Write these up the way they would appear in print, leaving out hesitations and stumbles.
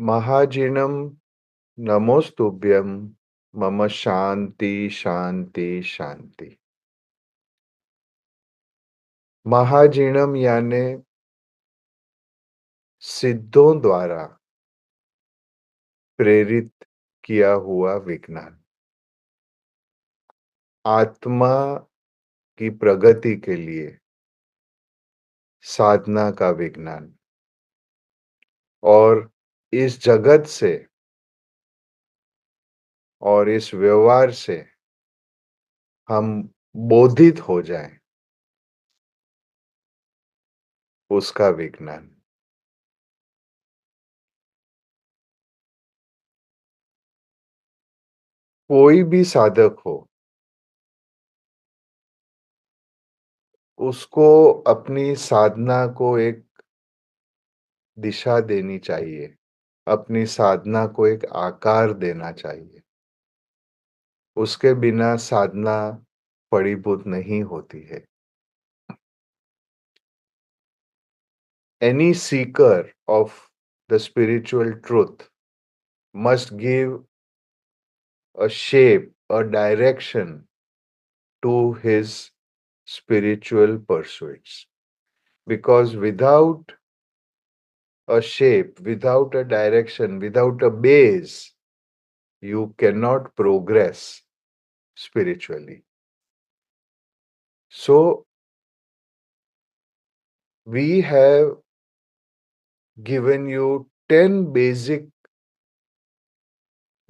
महाजिनं नमोस्तुभ्यं मम शांति शांति शांति। महाजिनम यानी सिद्धों द्वारा प्रेरित किया हुआ विज्ञान, आत्मा की प्रगति के लिए साधना का विज्ञान और इस जगत से और इस व्यवहार से हम बोधित हो जाएं, उसका विज्ञान। कोई भी साधक हो, उसको अपनी साधना को एक दिशा देनी चाहिए, अपनी साधना को एक आकार देना चाहिए। उसके बिना साधना फलीभूत नहीं होती है। Any seeker of the spiritual truth must give a shape, a direction to his spiritual pursuits. Because without a shape, without a direction, without a base, you cannot progress spiritually. So, we have given you 10 basic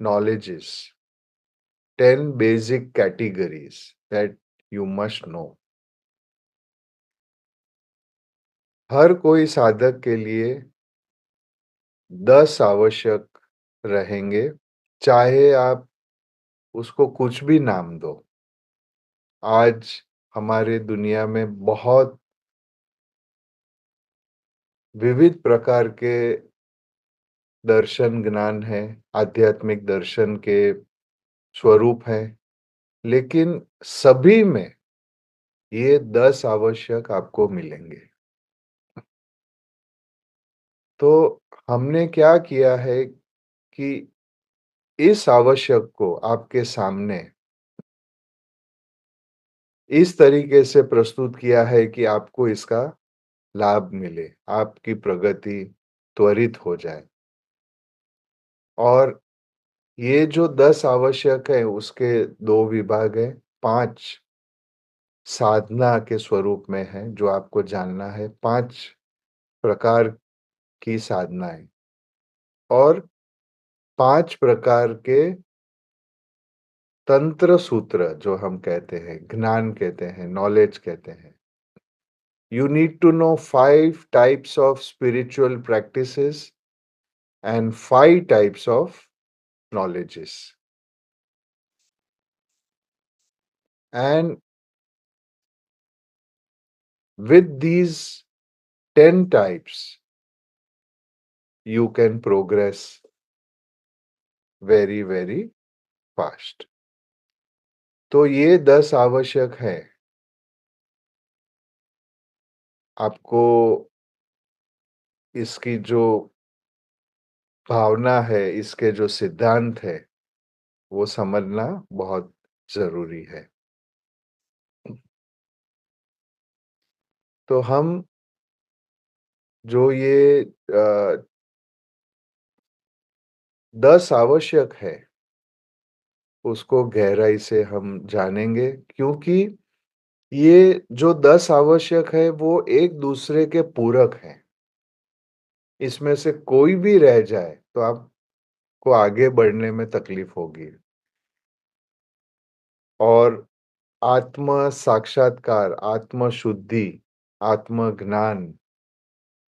knowledges, 10 basic categories that you must know. हर कोई साधक के लिए 10 आवश्यक रहेंगे, चाहे आप उसको कुछ भी नाम दो। आज हमारे दुनिया में बहुत विविध प्रकार के दर्शन ज्ञान है, आध्यात्मिक दर्शन के स्वरूप हैं, लेकिन सभी में ये 10 आवश्यक आपको मिलेंगे। तो हमने क्या किया है कि इस आवश्यक को आपके सामने इस तरीके से प्रस्तुत किया है कि आपको इसका लाभ मिले, आपकी प्रगति त्वरित हो जाए। और ये जो 10 आवश्यक है उसके 2 विभाग हैं, 5 साधना के स्वरूप में है जो आपको जानना है, 5 प्रकार की साधनाएं और 5 प्रकार के तंत्र सूत्र जो हम कहते हैं, ज्ञान कहते हैं, नॉलेज कहते हैं। You need to know 5 types of spiritual practices and 5 types of knowledges. And with these 10 types, you can progress very, very fast. तो ये 10 आवश्यक है। आपको इसकी जो भावना है, इसके जो सिद्धांत है, वो समझना बहुत ज़रूरी है। तो हम जो ये 10 आवश्यक है, उसको गहराई से हम जानेंगे क्योंकि ये जो 10 आवश्यक है वो एक-दूसरे के पूरक हैं। इसमें से कोई भी रह जाए तो आपको आगे बढ़ने में तकलीफ होगी। और आत्म साक्षात्कार, आत्म शुद्धि, आत्म ज्ञान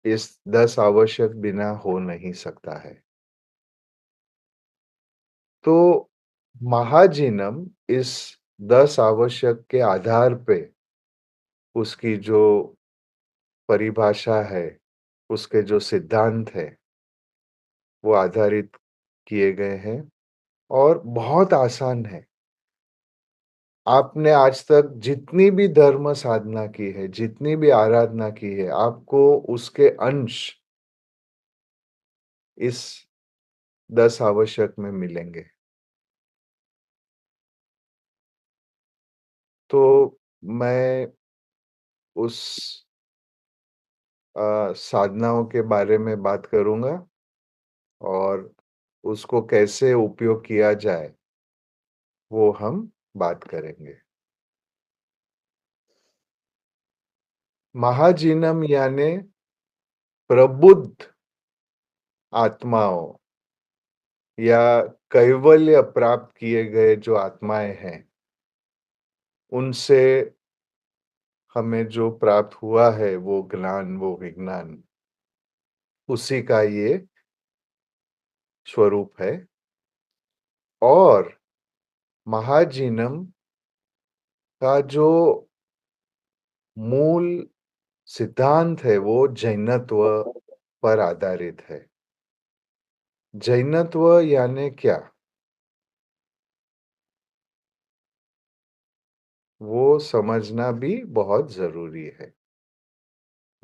इस 10 आवश्यक बिना हो नहीं सकता है। तो महाजिनम इस 10 आवश्यक के आधार पे उसकी जो परिभाषा है, उसके जो सिद्धांत है, वो आधारित किए गए हैं और बहुत आसान है। आपने आज तक जितनी भी धर्म साधना की है, जितनी भी आराधना की है, आपको उसके अंश इस 10 आवश्यक में मिलेंगे। तो मैं उस साधनाओं के बारे में बात करूँगा और उसको कैसे उपयोग किया जाए, वो हम बात करेंगे। महाजीनम यानी प्रबुद्ध आत्माओं या कैवल्य प्राप्त किए गए जो आत्माएँ हैं, उनसे हमें जो प्राप्त हुआ है वो ज्ञान, वो विज्ञान, उसी का ये स्वरूप है। और महाजीनम का जो मूल सिद्धांत है वो जैनत्व पर आधारित है। जैनत्व यानी क्या? वो समझना भी बहुत ज़रूरी है।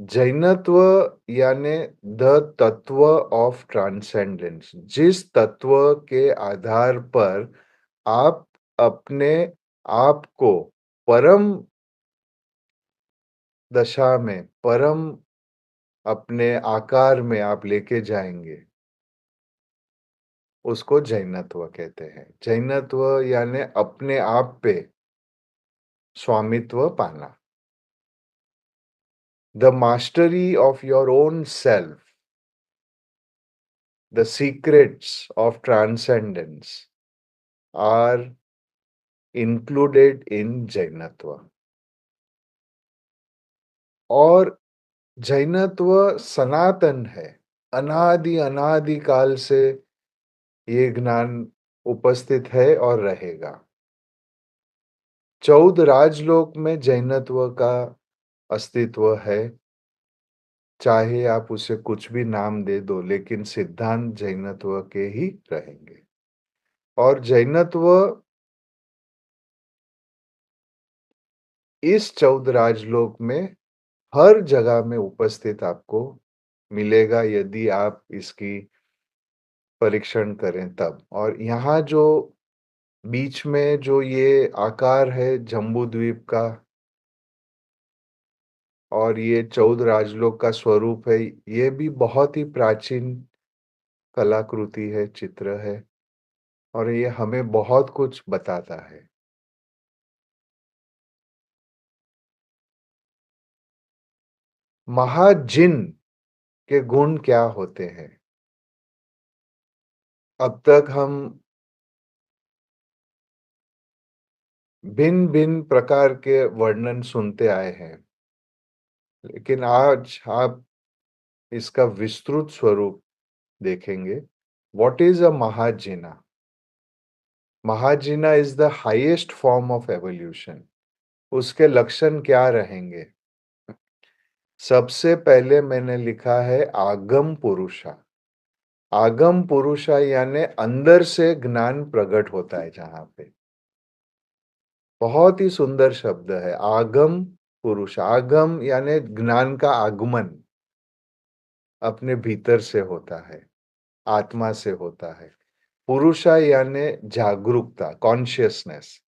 जैनत्व यानी द तत्व ऑफ ट्रांसेंडेंस, जिस तत्व के आधार पर आप अपने आप को परम दशा में, परम अपने आकार में आप लेके जाएँगे, उसको जैनत्व कहते हैं। जैनत्व यानी अपने आप पे स्वामित्व पाना। The mastery of your own self, the secrets of transcendence are included in जैनत्व। और जैनत्व सनातन है। अनादि अनादि काल से ये ज्ञान उपस्थित है और रहेगा। 14 राजलोक में जैनत्व का अस्तित्व है। चाहे आप उसे कुछ भी नाम दे दो, लेकिन सिद्धांत जैनत्व के ही रहेंगे। और जैनत्व इस 14 राजलोक में हर जगह में उपस्थित आपको मिलेगा यदि आप इसकी परीक्षण करें तब। और यहाँ जो बीच में जो ये आकार है जम्बूद्वीप का और ये 14 राजलोक का स्वरूप है, ये भी बहुत ही प्राचीन कलाकृति है, चित्र है और ये हमें बहुत कुछ बताता है। महाजिन के गुण क्या होते हैं? अब तक हम भिन्न-भिन्न प्रकार के वर्णन सुनते आए हैं, लेकिन आज आप इसका विस्तृत स्वरूप देखेंगे। व्हाट इज अ महाजिना? महाजिना is the highest form of evolution. उसके लक्षण क्या रहेंगे? सबसे पहले मैंने लिखा है आगम पुरुषा। आगम पुरुषा यानी अंदर से ज्ञान प्रकट होता है जहां पे। बहुत ही सुंदर शब्द है आगम पुरुष। आगम यानी ज्ञान का आगमन अपने भीतर से होता है, आत्मा से होता है। पुरुषा यानी जागरूकता, कॉन्शियसनेस।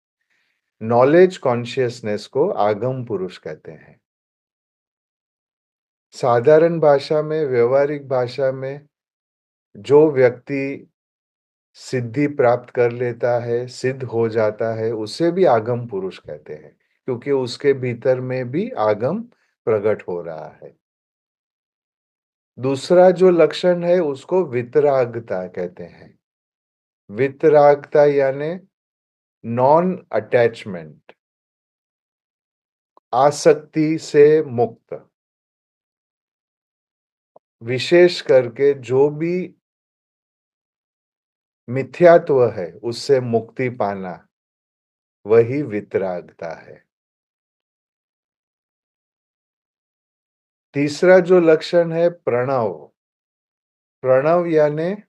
नॉलेज कॉन्शियसनेस को आगम पुरुष कहते हैं। साधारण भाषा में, व्यवहारिक भाषा में जो व्यक्ति सिद्धि प्राप्त कर लेता है, सिद्ध हो जाता है, उसे भी आगम पुरुष कहते हैं, क्योंकि उसके भीतर में भी आगम प्रकट हो रहा है। दूसरा जो लक्षण है उसको वितरागता कहते हैं। वितरागता यानी नॉन अटैचमेंट, आसक्ति से मुक्त। विशेष करके जो भी मिथ्यात्व है उससे मुक्ति पाना, वही वितरागता है। तीसरा जो लक्षण है प्रणव। प्रणव यानी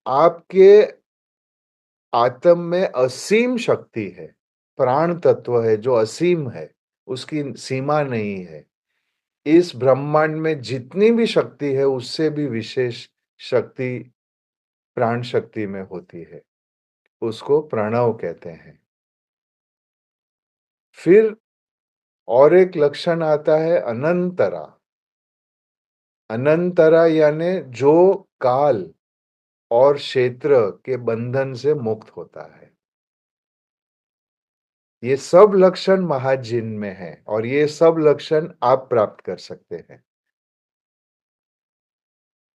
आपके आत्म में असीम शक्ति है। प्राण तत्व है जो असीम है, उसकी सीमा नहीं है। इस ब्रह्मांड में जितनी भी शक्ति है, उससे भी विशेष शक्ति प्राण शक्ति में होती है। उसको प्रणव कहते हैं। फिर और एक लक्षण आता है अनंतरा। अनंतरा यानी जो काल और क्षेत्र के बंधन से मुक्त होता है। ये सब लक्षण महाजिन में है और ये सब लक्षण आप प्राप्त कर सकते हैं।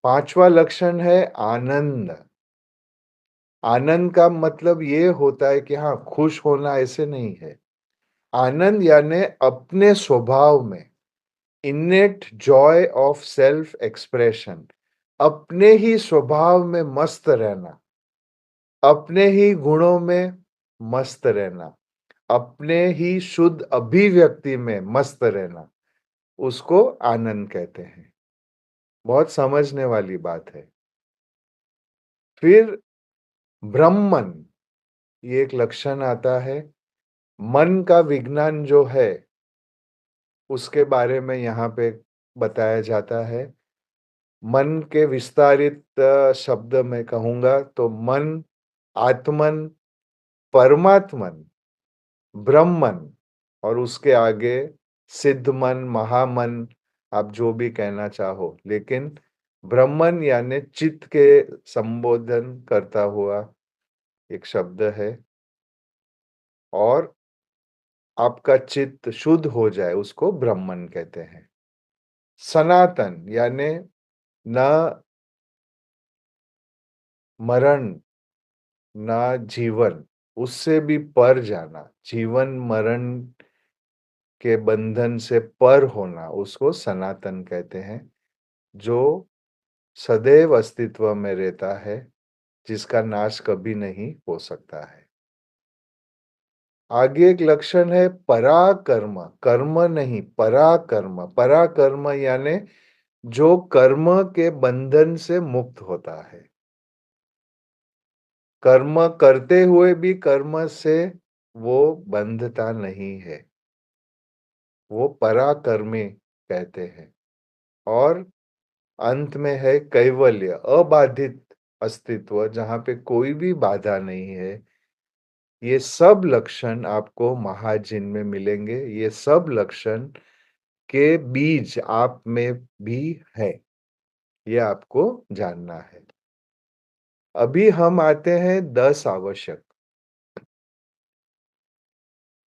पांचवा लक्षण है आनंद। आनंद का मतलब ये होता है कि हाँ, खुश होना ऐसे नहीं है। आनंद यानी अपने स्वभाव में इनेट जॉय ऑफ सेल्फ एक्सप्रेशन, अपने ही स्वभाव में मस्त रहना, अपने ही गुणों में मस्त रहना, अपने ही शुद्ध अभिव्यक्ति में मस्त रहना, उसको आनंद कहते हैं। बहुत समझने वाली बात है। फिर ब्रह्मन, ये एक लक्षण आता है। मन का विज्ञान जो है, उसके बारे में यहाँ पे बताया जाता है। मन के विस्तारित शब्द में कहूँगा तो मन, आत्मन, परमात्मन, ब्रह्मन और उसके आगे सिद्ध मन, महामन, आप जो भी कहना चाहो, लेकिन ब्रह्मन यानी चित्त के संबोधन करता हुआ एक शब्द है। और आपका चित्त शुद्ध हो जाए, उसको ब्रह्मन कहते हैं। सनातन यानी न मरण ना जीवन, उससे भी पर जाना, जीवन मरण के बंधन से पर होना, उसको सनातन कहते हैं। जो सदैव अस्तित्व में रहता है, जिसका नाश कभी नहीं हो सकता है। आगे एक लक्षण है पराकर्म। कर्म नहीं, पराकर्म। पराकर्म यानी जो कर्म के बंधन से मुक्त होता है। कर्म करते हुए भी कर्म से वो बंधता नहीं है, वो पराकर्मी कहते हैं। और अंत में है कैवल्य, अबाधित अस्तित्व, जहाँ पे कोई भी बाधा नहीं है। ये सब लक्षण आपको महाजिन में मिलेंगे। ये सब लक्षण के बीज आप में भी है, ये आपको जानना है। अभी हम आते हैं 10 आवश्यक।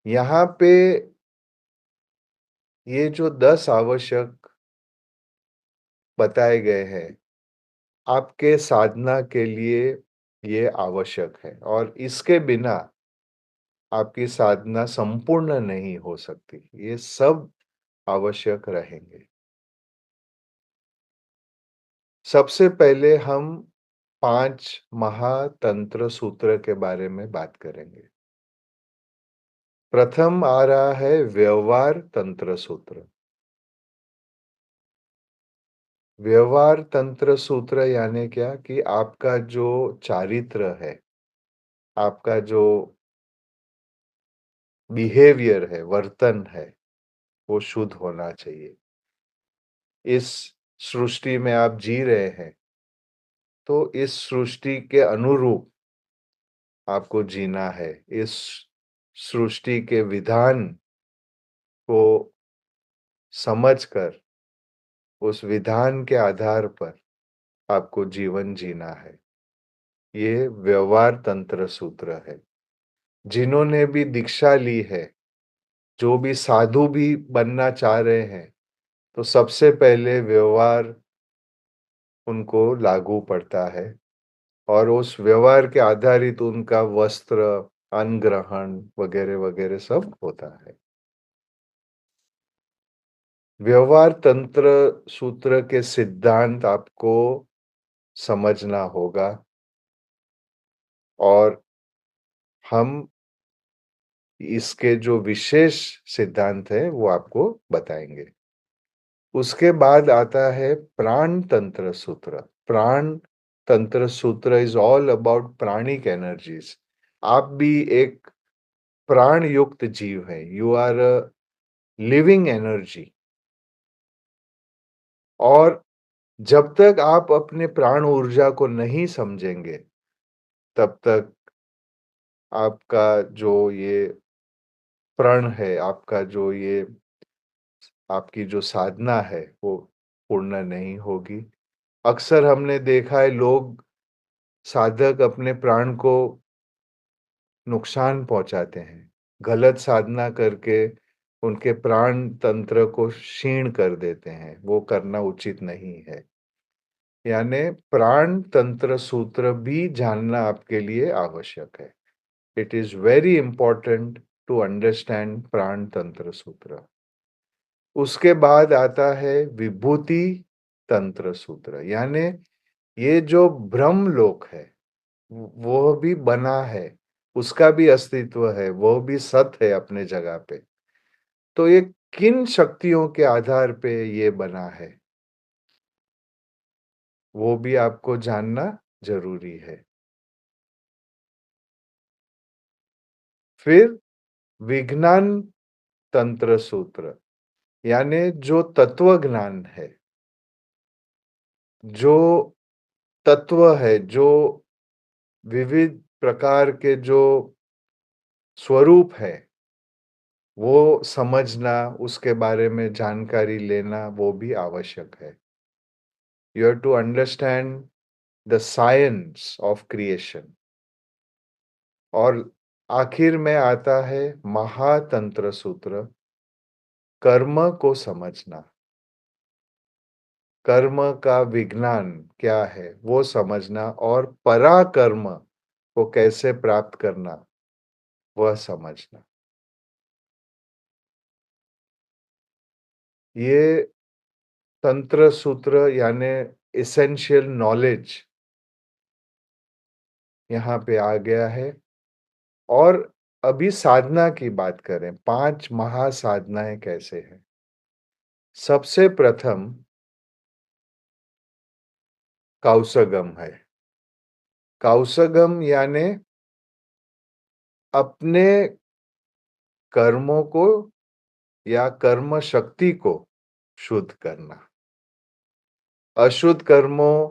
यहाँ पे ये जो 10 आवश्यक बताए गए हैं, आपके साधना के लिए ये आवश्यक है और इसके बिना आपकी साधना संपूर्ण नहीं हो सकती। ये सब आवश्यक रहेंगे। सबसे पहले हम 5 महातंत्र सूत्र के बारे में बात करेंगे। प्रथम आ रहा है व्यवहार तंत्र सूत्र। व्यवहार तंत्र सूत्र यानी क्या कि आपका जो चारित्र है, आपका जो बिहेवियर है, वर्तन है, वो शुद्ध होना चाहिए। इस सृष्टि में आप जी रहे हैं, तो इस सृष्टि के अनुरूप आपको जीना है। इस सृष्टि के विधान को समझकर, उस विधान के आधार पर आपको जीवन जीना है। ये व्यवहार तंत्र सूत्र है। जिन्होंने भी दीक्षा ली है, जो भी साधु भी बनना चाह रहे हैं, तो सबसे पहले व्यवहार उनको लागू पड़ता है और उस व्यवहार के आधारित उनका वस्त्र, अन्न ग्रहण वगैरह वगैरह सब होता है। व्यवहार तंत्र सूत्र के सिद्धांत आपको समझना होगा और हम इसके जो विशेष सिद्धांत है वो आपको बताएंगे। उसके बाद आता है प्राण तंत्र सूत्र। प्राण तंत्र सूत्र इज ऑल अबाउट प्राणिक एनर्जीज। आप भी एक प्राण युक्त जीव है। You are a living energy. और जब तक आप अपने प्राण ऊर्जा को नहीं समझेंगे, तब तक आपका जो ये प्रण है, आपका जो ये आपकी जो साधना है, वो पूर्ण नहीं होगी। अक्सर हमने देखा है लोग साधक अपने प्राण को नुकसान पहुँचाते हैं। गलत साधना करके उनके प्राण तंत्र को क्षीण कर देते हैं, वो करना उचित नहीं है। यानी प्राण तंत्र सूत्र भी जानना आपके लिए आवश्यक है। It is very important to understand प्राण तंत्र सूत्र। उसके बाद आता है विभूति तंत्र सूत्र, यानी ये जो ब्रह्मलोक है, वो भी बना है, उसका भी अस्तित्व है, वो भी सत है अपने जगह पे। तो ये किन शक्तियों के आधार पे ये बना है, वो भी आपको जानना ज़रूरी है। फिर विज्ञान तंत्र सूत्र, यानी जो तत्व ज्ञान है, जो तत्व है, जो विविध प्रकार के जो स्वरूप है, वो समझना, उसके बारे में जानकारी लेना, वो भी आवश्यक है। You have to understand the science of creation। और आखिर में आता है महातंत्र सूत्र, कर्म को समझना। कर्म का विज्ञान क्या है, वो समझना और पराकर्म को कैसे प्राप्त करना, वह समझना। ये तंत्र सूत्र यानी एसेंशियल नॉलेज यहाँ पे आ गया है। और अभी साधना की बात करें, 5 महासाधनाएँ कैसे हैं? सबसे प्रथम कौशगम है। कौशगम यानी अपने कर्मों को या कर्म शक्ति को शुद्ध करना। अशुद्ध कर्मों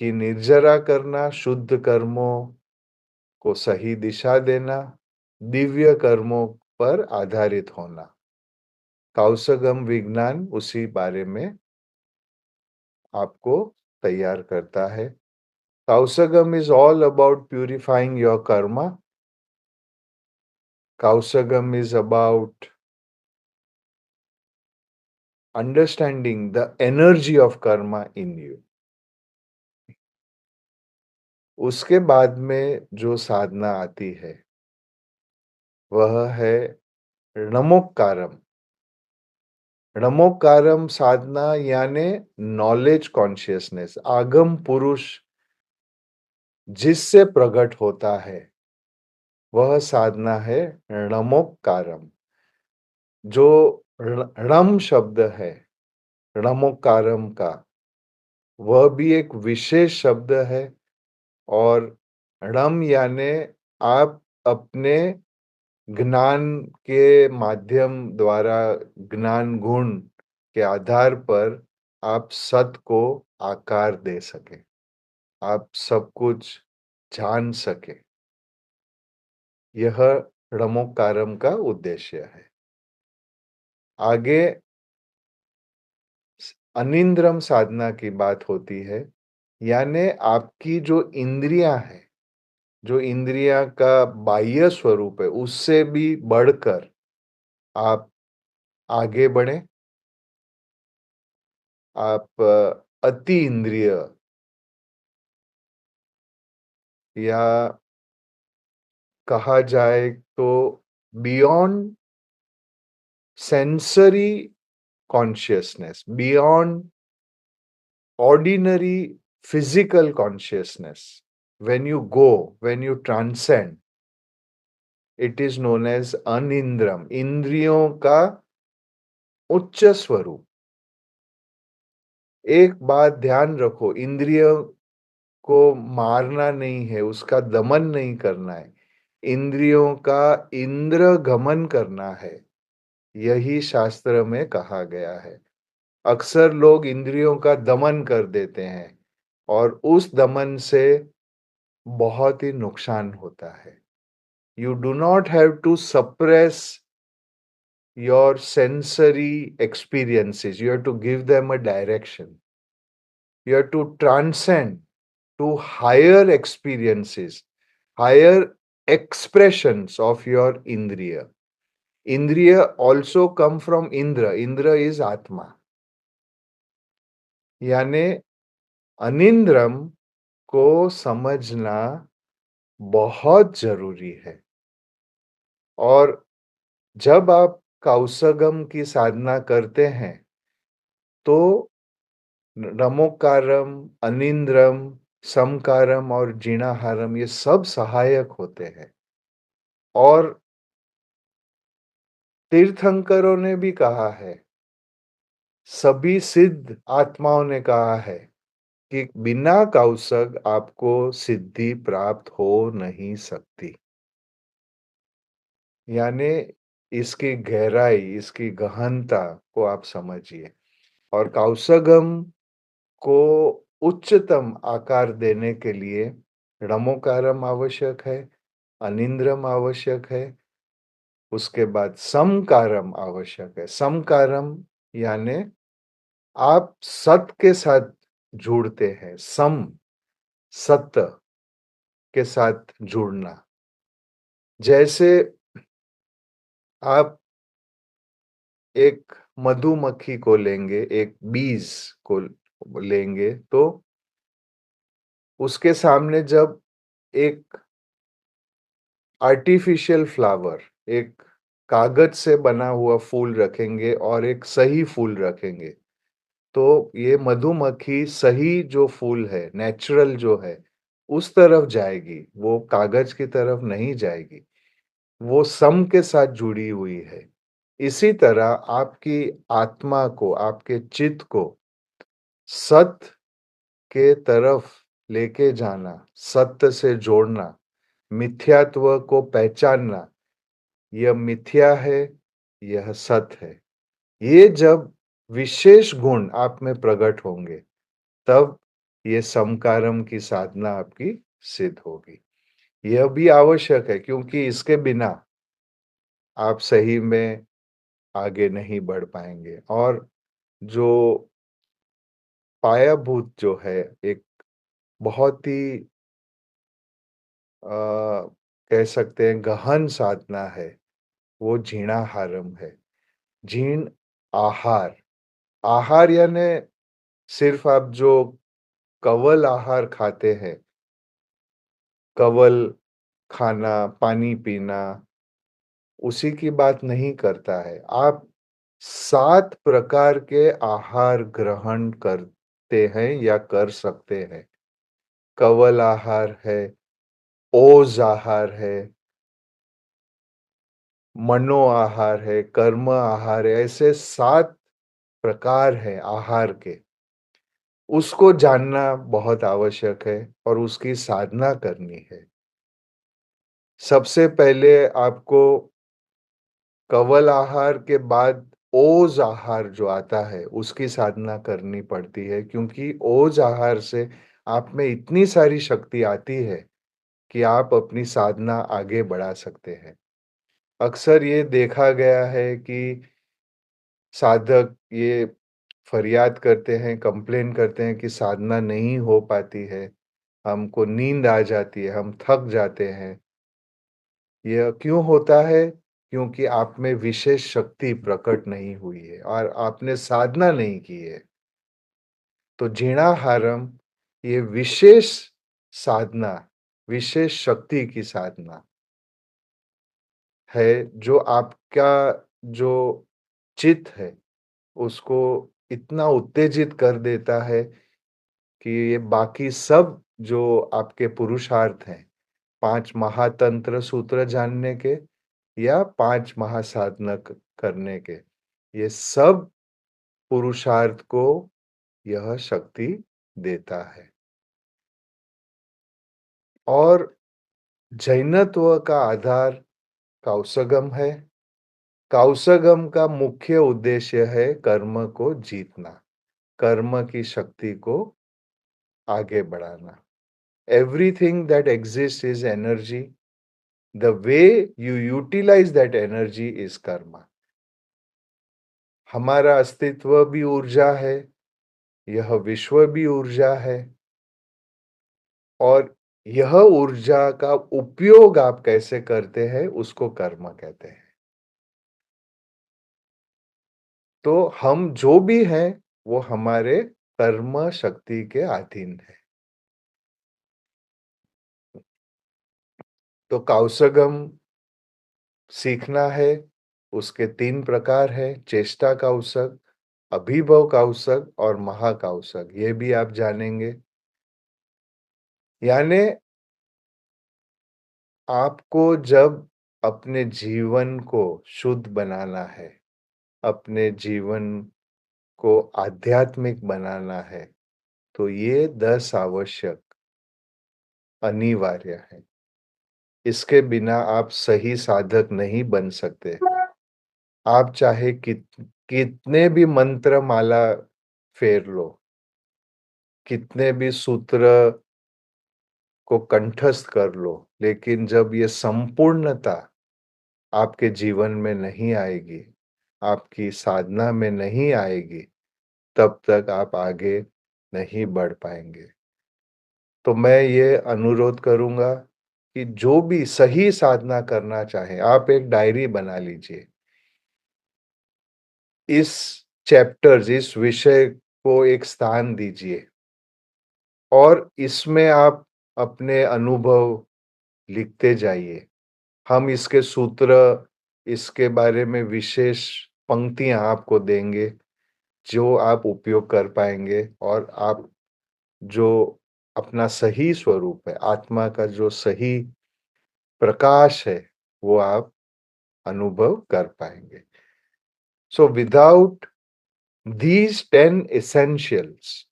की निर्जरा करना, शुद्ध कर्मों को सही दिशा देना, दिव्य कर्मों पर आधारित होना। कौशगम विज्ञान उसी बारे में आपको तैयार करता है। Kausagam is all about purifying your karma. Kausagam is about understanding the energy of karma in you। उसके बाद में जो साधना आती है, वह है णमोक्कारम। णमोक्कारम साधना यानी नॉलेज कॉन्शियसनेस, आगम पुरुष जिससे प्रकट होता है, वह साधना है णमोक्कारम। जो णम शब्द है णमोक्कारम का, वह भी एक विशेष शब्द है। और णम यानी आप अपने ज्ञान के माध्यम द्वारा, ज्ञान गुण के आधार पर आप सत को आकार दे सकें, आप सब कुछ जान सकें। यह णमोक्कारम का उद्देश्य है। आगे अनिंद्रम साधना की बात होती है, यानी आपकी जो इंद्रियां हैं, जो इंद्रिया का बाह्य स्वरूप है, उससे भी बढ़कर आप आगे बढ़ें। आप अति इंद्रिय या कहा जाए तो beyond sensory consciousness, beyond ordinary physical consciousness, when you transcend, it is known as अनिंद्रम, इंद्रियों का उच्च स्वरूप। एक बात ध्यान रखो, इंद्रियों को मारना नहीं है, उसका दमन नहीं करना है, इंद्रियों का इंद्र गमन करना है, यही शास्त्र में कहा गया है। अक्सर लोग इंद्रियों का दमन कर देते हैं और उस दमन से बहुत ही नुकसान होता है। You do not have to suppress your sensory experiences. You have to give them a direction. You have to transcend to higher experiences, higher expressions of your indriya. Indriya also come from Indra. Indra is Atma. यानी अनिंद्रम को समझना बहुत जरूरी है। और जब आप कौसगम की साधना करते हैं तो रमोकारम, अनिंद्रम, समकारम और जिणाहारम ये सब सहायक होते हैं। और तीर्थंकरों ने भी कहा है, सभी सिद्ध आत्माओं ने कहा है कि बिना कौसग आपको सिद्धि प्राप्त हो नहीं सकती। यानी इसकी गहराई, इसकी गहनता को आप समझिए। और कौसगम को उच्चतम आकार देने के लिए रमोकारम आवश्यक है, अनिंद्रम आवश्यक है, उसके बाद समकारम आवश्यक है। समकारम यानी आप सत के साथ जुड़ते हैं, सत्य के साथ जुड़ना। जैसे आप एक मधुमक्खी को लेंगे, एक बीज को लेंगे, तो उसके सामने जब एक आर्टिफिशियल फ्लावर, एक कागज से बना हुआ फूल रखेंगे और एक सही फूल रखेंगे, तो ये मधुमक्खी सही जो फूल है, नेचुरल जो है, उस तरफ जाएगी, वो कागज की तरफ नहीं जाएगी। वो सम के साथ जुड़ी हुई है। इसी तरह आपकी आत्मा को, आपके चित्त को सत्य के तरफ लेके जाना, सत्य से जोड़ना, मिथ्यात्व को पहचानना, यह मिथ्या है, यह सत्य है। ये जब विशेष गुण आप में प्रकट होंगे, तब ये समकारम की साधना आपकी सिद्ध होगी। यह भी आवश्यक है क्योंकि इसके बिना आप सही में आगे नहीं बढ़ पाएंगे। और जो पायाभूत जो है, एक बहुत ही कह सकते हैं गहन साधना है, वो झीणाहारम है। झीण आहार, आहार यानी सिर्फ आप जो कवल आहार खाते हैं, कवल खाना, पानी पीना, उसी की बात नहीं करता है। आप 7 प्रकार के आहार ग्रहण करते हैं या कर सकते हैं। कवल आहार है, ओज आहार है, मनो आहार है, कर्म आहार है, ऐसे 7 प्रकार हैं आहार के। उसको जानना बहुत आवश्यक है और उसकी साधना करनी है। सबसे पहले आपको कवल आहार के बाद ओज आहार जो आता है, उसकी साधना करनी पड़ती है क्योंकि ओज आहार से आप में इतनी सारी शक्ति आती है कि आप अपनी साधना आगे बढ़ा सकते हैं। अक्सर ये देखा गया है कि साधक ये फरियाद करते हैं, कंप्लेन करते हैं कि साधना नहीं हो पाती है, हमको नींद आ जाती है, हम थक जाते हैं। यह क्यों होता है? क्योंकि आप में विशेष शक्ति प्रकट नहीं हुई है और आपने साधना नहीं की है। तो जिणाहारम ये विशेष साधना, विशेष शक्ति की साधना है, जो आपका जो चित्त है, उसको इतना उत्तेजित कर देता है कि ये बाकी सब जो आपके पुरुषार्थ हैं, 5 महातंत्र सूत्र जानने के या 5 महासाधना करने के, ये सब पुरुषार्थ को यह शक्ति देता है। और जैनत्व का आधार कौसगम है। काउसगम का मुख्य उद्देश्य है कर्म को जीतना, कर्म की शक्ति को आगे बढ़ाना। Everything that exists is energy. The way you utilize that energy is karma. हमारा अस्तित्व भी ऊर्जा है, यह विश्व भी ऊर्जा है और यह ऊर्जा का उपयोग आप कैसे करते हैं उसको कर्म कहते हैं। तो हम जो भी हैं वो हमारे कर्म शक्ति के अधीन है। तो कौशगम सीखना है, उसके 3 प्रकार है, चेष्टा कौशक, अभिभव कौशक और महाकौशक, ये भी आप जानेंगे। यानी आपको जब अपने जीवन को शुद्ध बनाना है, अपने जीवन को आध्यात्मिक बनाना है, तो ये 10 आवश्यक अनिवार्य है। इसके बिना आप सही साधक नहीं बन सकते। आप चाहे कितने भी मंत्र माला फेर लो, कितने भी सूत्र को कंठस्थ कर लो, लेकिन जब ये संपूर्णता आपके जीवन में नहीं आएगी, आपकी साधना में नहीं आएगी, तब तक आप आगे नहीं बढ़ पाएंगे। तो मैं ये अनुरोध करूंगा कि जो भी सही साधना करना चाहे, आप एक डायरी बना लीजिए। इस चैप्टर्स, इस विषय को एक स्थान दीजिए और इसमें आप अपने अनुभव लिखते जाइए। हम इसके सूत्र, इसके बारे में विशेष पंक्तियाँ आपको देंगे, जो आप उपयोग कर पाएँगे और आप जो अपना सही स्वरूप है, आत्मा का जो सही प्रकाश है, वो आप अनुभव कर पाएँगे। So without these 10 essentials,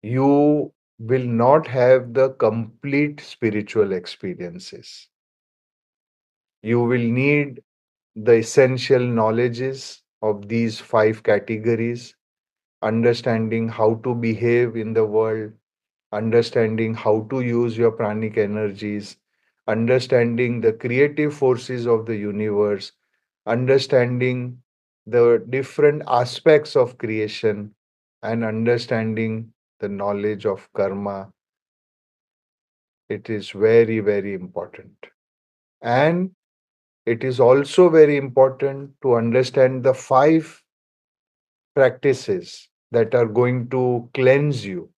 you will not have the complete spiritual experiences. You will need the essential knowledges of these 5 categories, understanding how to behave in the world, understanding how to use your pranic energies, understanding the creative forces of the universe, understanding the different aspects of creation, and understanding the knowledge of karma. It is very, very important. And it is also very important to understand the 5 practices that are going to cleanse you,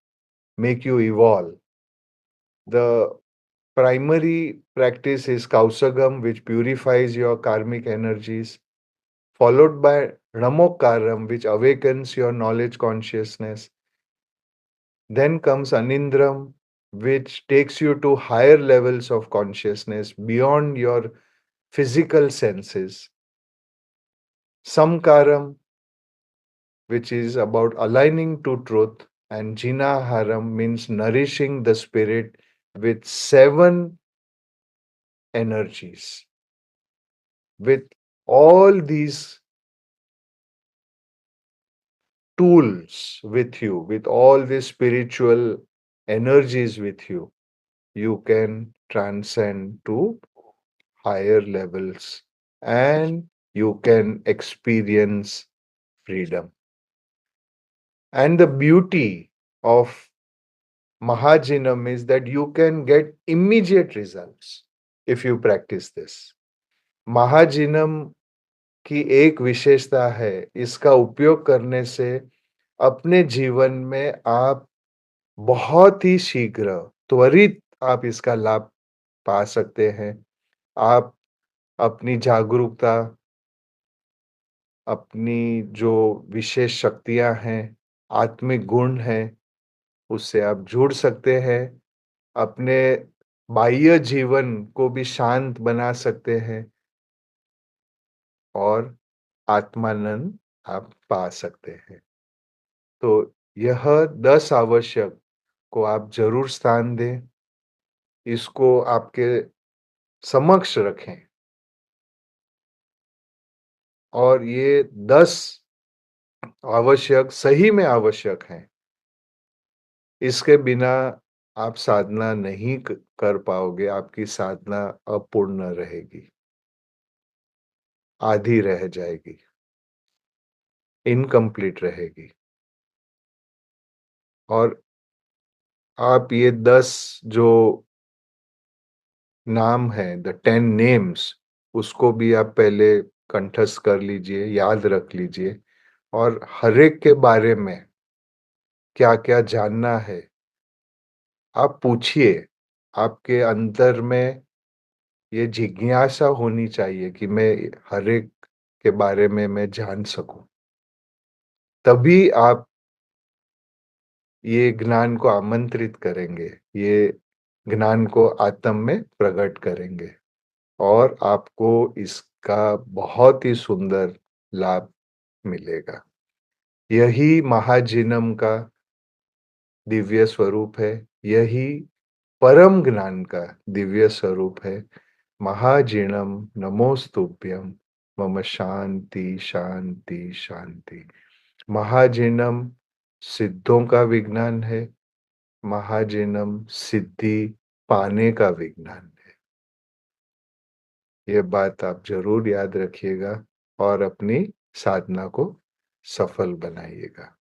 make you evolve. The primary practice is Kausagam, which purifies your karmic energies, followed by Ramokaram, which awakens your knowledge consciousness. Then comes Anindram, which takes you to higher levels of consciousness beyond your physical senses. Samkaram, which is about aligning to truth, and Jinaharam means nourishing the spirit with 7 energies. With all these tools with you, with all these spiritual energies with you, you can transcend to higher levels and you can experience freedom. And the beauty of Mahajinam is that you can get immediate results if you practice this. महाजिनम की एक विशेषता है, इसका उपयोग करने से अपने जीवन में आप बहुत ही शीघ्र, त्वरित आप इसका लाभ पा सकते हैं। आप अपनी जागरूकता, अपनी जो विशेष शक्तियाँ हैं, आत्मिक गुण हैं, उससे आप जुड़ सकते हैं। अपने बाह्य जीवन को भी शांत बना सकते हैं और आत्मानंद आप पा सकते हैं। तो यह 10 आवश्यक को आप ज़रूर स्थान दें, इसको आपके समक्ष रखें और ये 10 आवश्यक सही में आवश्यक हैं। इसके बिना आप साधना नहीं कर पाओगे, आपकी साधना अपूर्ण रहेगी, आधी रह जाएगी, इनकम्प्लीट रहेगी। और आप ये 10 जो नाम हैं, द 10 नेम्स, उसको भी आप पहले कंठस्थ कर लीजिए, याद रख लीजिए और हर एक के बारे में क्या-क्या जानना है, आप पूछिए। आपके अंदर में ये जिज्ञासा होनी चाहिए कि मैं हर एक के बारे में मैं जान सकूं। तभी आप ये ज्ञान को आमंत्रित करेंगे, ये ज्ञान को आत्म में प्रकट करेंगे और आपको इसका बहुत ही सुंदर लाभ मिलेगा। यही महाजिनम का दिव्य स्वरूप है, यही परम ज्ञान का दिव्य स्वरूप है। महाजिनम नमोस्तुभ्यं मम शांति शांति शांति। महाजिनम सिद्धों का विज्ञान है, महाजिनम सिद्धि पाने का विज्ञान है। ये बात आप जरूर याद रखिएगा और अपनी साधना को सफल बनाइएगा।